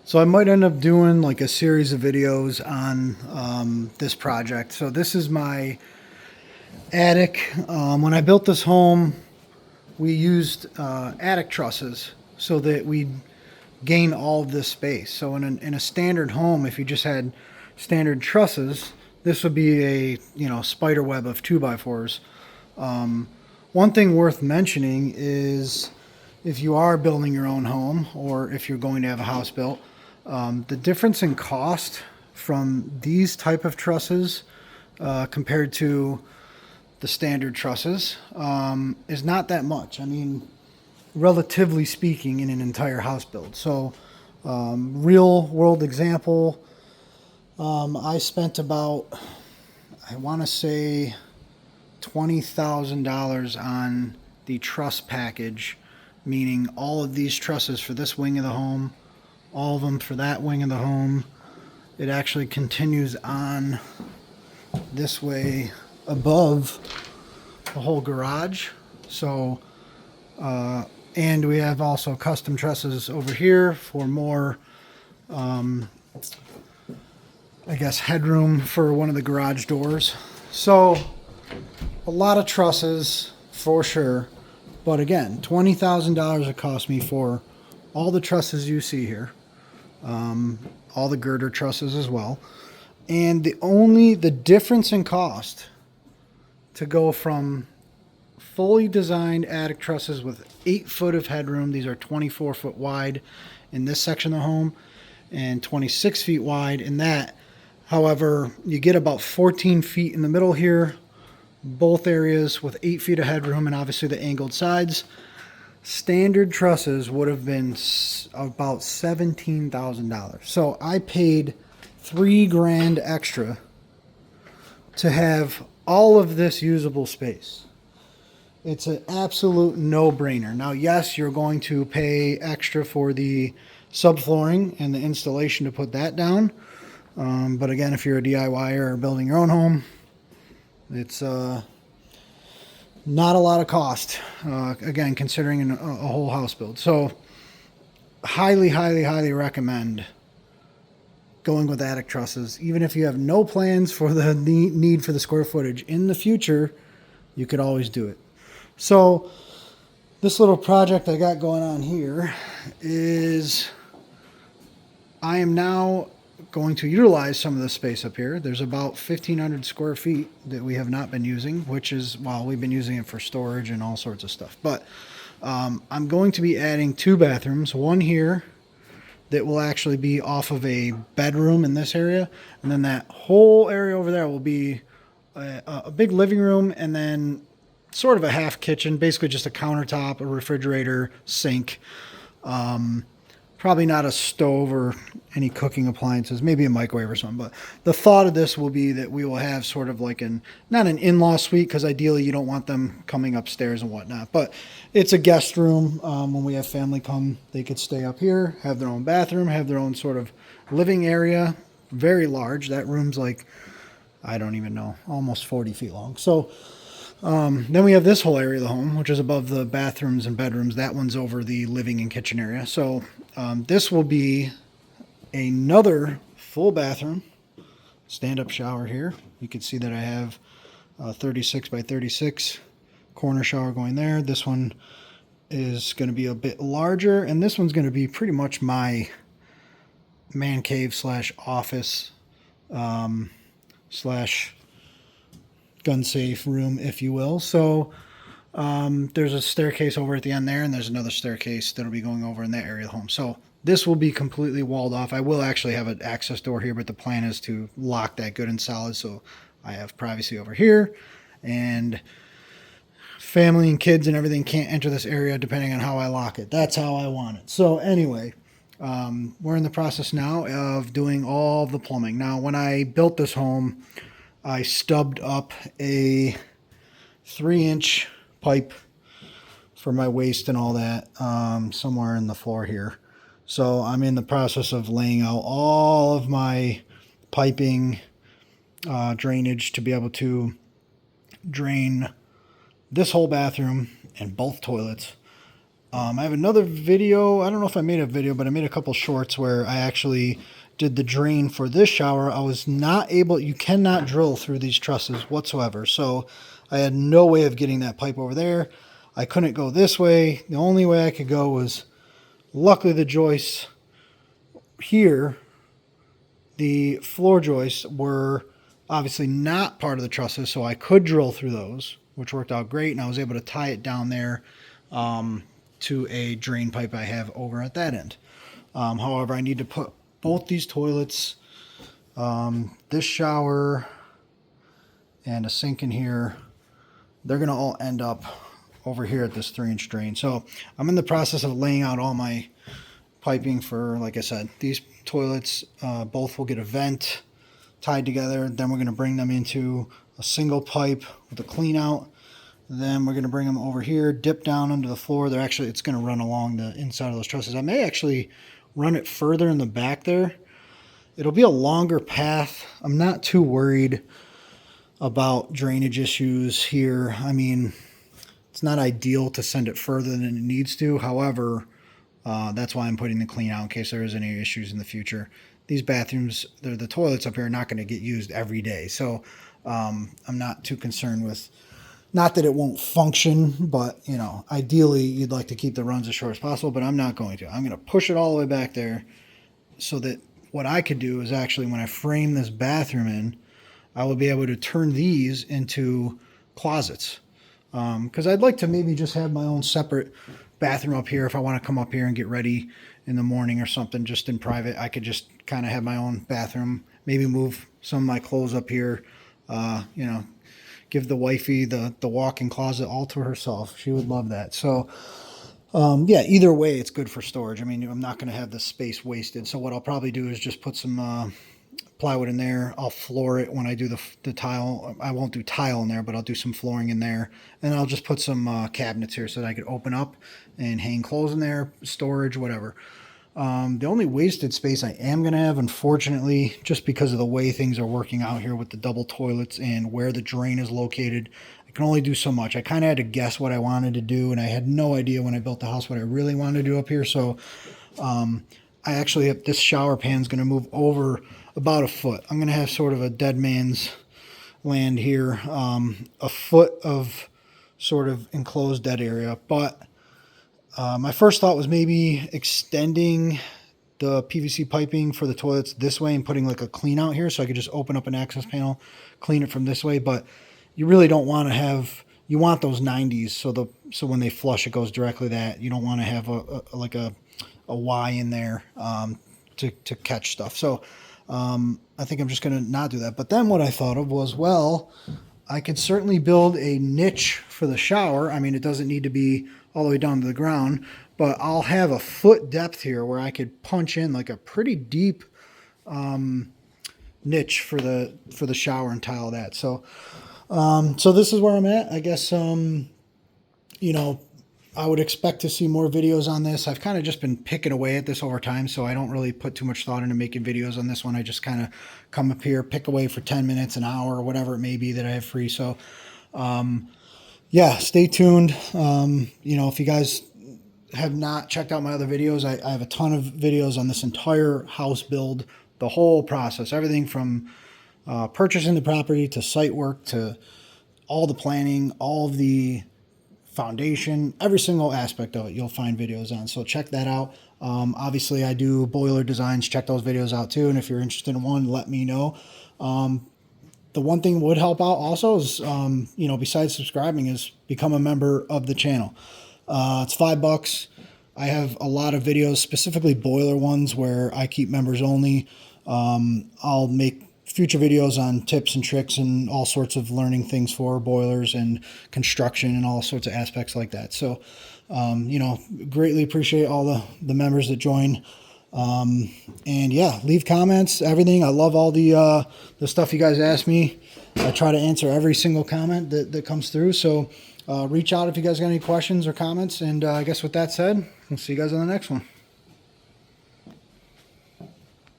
So I might end up doing like a series of videos on this project. So this is my attic. When I built this home, we used attic trusses so that we gain all of this space. So in a standard home, if you just had standard trusses, this would be a spider web of 2x4s. One thing worth mentioning is if you are building your own home or if you're going to have a house built, the difference in cost from these type of trusses compared to the standard trusses is not that much. I mean, relatively speaking, in an entire house build. So, real world example, I spent about, I want to say, $20,000 on the truss package, meaning all of these trusses for this wing of the home, all of them for that wing of the home. It actually continues on this way above the whole garage. So, and we have also custom trusses over here for more, I guess, headroom for one of the garage doors. So, a lot of trusses for sure. But again, $20,000 it cost me for all the trusses you see here. All the girder trusses as well. And the difference in cost to go from fully designed attic trusses with 8 foot of headroom, these are 24 foot wide in this section of the home and 26 feet wide in that. However, you get about 14 feet in the middle here, both areas with 8 feet of headroom and obviously the angled sides. Standard trusses would have been about $17,000. So I paid $3,000 extra to have all of this usable space. It's an absolute no-brainer. Now, yes, you're going to pay extra for the subflooring and the installation to put that down. But again, if you're a DIYer or building your own home, it's not a lot of cost, again, considering a whole house build. So highly, highly, highly recommend going with attic trusses. Even if you have no plans for the need for the square footage in the future, you could always do it. So this little project I got going on here is I am now going to utilize some of the space up here. There's about 1,500 square feet that we have not been using, which is, well, we've been using it for storage and all sorts of stuff. But I'm going to be adding 2 bathrooms, one here that will actually be off of a bedroom in this area. And then that whole area over there will be a big living room and then sort of a half kitchen, basically just a countertop, a refrigerator, sink. Probably not a stove or any cooking appliances, maybe a microwave or something. But the thought of this will be that we will have sort of like not an in-law suite, because ideally you don't want them coming upstairs and whatnot. But it's a guest room. When we have family come, they could stay up here, have their own bathroom, have their own sort of living area. Very large. That room's like, I don't even know, almost 40 feet long. So then we have this whole area of the home, which is above the bathrooms and bedrooms. That one's over the living and kitchen area. So this will be another full bathroom, stand-up shower here. You can see that I have 36 by 36 corner shower going there. This one is going to be a bit larger, and this one's going to be pretty much my man cave slash office slash gun safe room, if you will. So there's a staircase over at the end there, and there's another staircase that'll be going over in that area of the home. So this will be completely walled off. I will actually have an access door here, but the plan is to lock that good and solid so I have privacy over here, and family and kids and everything can't enter this area depending on how I lock it. That's how I want it. So anyway, we're in the process now of doing all the plumbing. Now, when I built this home, I stubbed up a 3-inch pipe for my waste and all that somewhere in the floor here. So I'm in the process of laying out all of my piping, drainage to be able to drain this whole bathroom and both toilets I have another video. I don't know if I made a video, but I made a couple shorts where I actually did the drain for this shower. I was not able, you cannot drill through these trusses whatsoever. So I had no way of getting that pipe over there. I couldn't go this way. The only way I could go was, luckily the joists here, the floor joists were obviously not part of the trusses, so I could drill through those, which worked out great. And I was able to tie it down there to a drain pipe I have over at that end. However, I need to put both these toilets, this shower, and a sink in here. They're going to all end up over here at this 3-inch drain. So I'm in the process of laying out all my piping for, like I said, these toilets. Both will get a vent tied together. Then we're going to bring them into a single pipe with a clean out. Then we're going to bring them over here, dip down under the floor. They're actually, it's going to run along the inside of those trusses. I may actually run it further in the back there. It'll be a longer path. I'm not too worried about drainage issues here. I mean, it's not ideal to send it further than it needs to. However, that's why I'm putting the clean out in case there is any issues in the future. These bathrooms, the toilets up here are not going to get used every day. So I'm not too concerned with, not that it won't function, but you know, ideally you'd like to keep the runs as short as possible, but I'm not going to. I'm going to push it all the way back there so that what I could do is actually, when I frame this bathroom in, I will be able to turn these into closets. Because I'd like to maybe just have my own separate bathroom up here. If I want to come up here and get ready in the morning or something, just in private, I could just kind of have my own bathroom, maybe move some of my clothes up here, you know, give the wifey the walk-in closet all to herself. She would love that. So yeah, either way, it's good for storage. I mean, I'm not going to have the space wasted. So what I'll probably do is just put some plywood in there. I'll floor it when I do the tile. I won't do tile in there, but I'll do some flooring in there. And I'll just put some cabinets here so that I could open up and hang clothes in there, storage, whatever. The only wasted space I am going to have, unfortunately, just because of the way things are working out here with the double toilets and where the drain is located, I can only do so much. I kind of had to guess what I wanted to do, and I had no idea when I built the house what I really wanted to do up here. So I actually have, this shower pan is going to move over about a foot. I'm going to have sort of a dead man's land here, a foot of sort of enclosed dead area. But my first thought was maybe extending the PVC piping for the toilets this way and putting like a clean out here so I could just open up an access panel, clean it from this way. But you really don't want to have, you want those 90s so when they flush it goes directly that. You don't want to have a Y in there to catch stuff. So I think I'm just going to not do that. But then what I thought of was, well, I could certainly build a niche for the shower. I mean, it doesn't need to be all the way down to the ground, but I'll have a foot depth here where I could punch in like a pretty deep niche for the shower and tile that. So so this is where I'm at. I guess you know, I would expect to see more videos on this. I've kind of just been picking away at this over time, so I don't really put too much thought into making videos on this one. I just kind of come up here, pick away for 10 minutes, an hour, whatever it may be that I have free. So yeah, stay tuned. You know, if you guys have not checked out my other videos, I have a ton of videos on this entire house build, the whole process, everything from purchasing the property to site work to all the planning, all of the foundation, every single aspect of it you'll find videos on. So check that out. Obviously I do boiler designs. Check those videos out too. And if you're interested in one, let me know. The one thing would help out also is, you know, besides subscribing, is become a member of the channel. It's $5. I have a lot of videos, specifically boiler ones, where I keep members only. I'll make future videos on tips and tricks and all sorts of learning things for boilers and construction and all sorts of aspects like that. So, you know, greatly appreciate all the members that join. And yeah, leave comments, everything. I love all the stuff you guys ask me. I try to answer every single comment that comes through. So reach out if you guys got any questions or comments. And I guess with that said, we'll see you guys on the next one.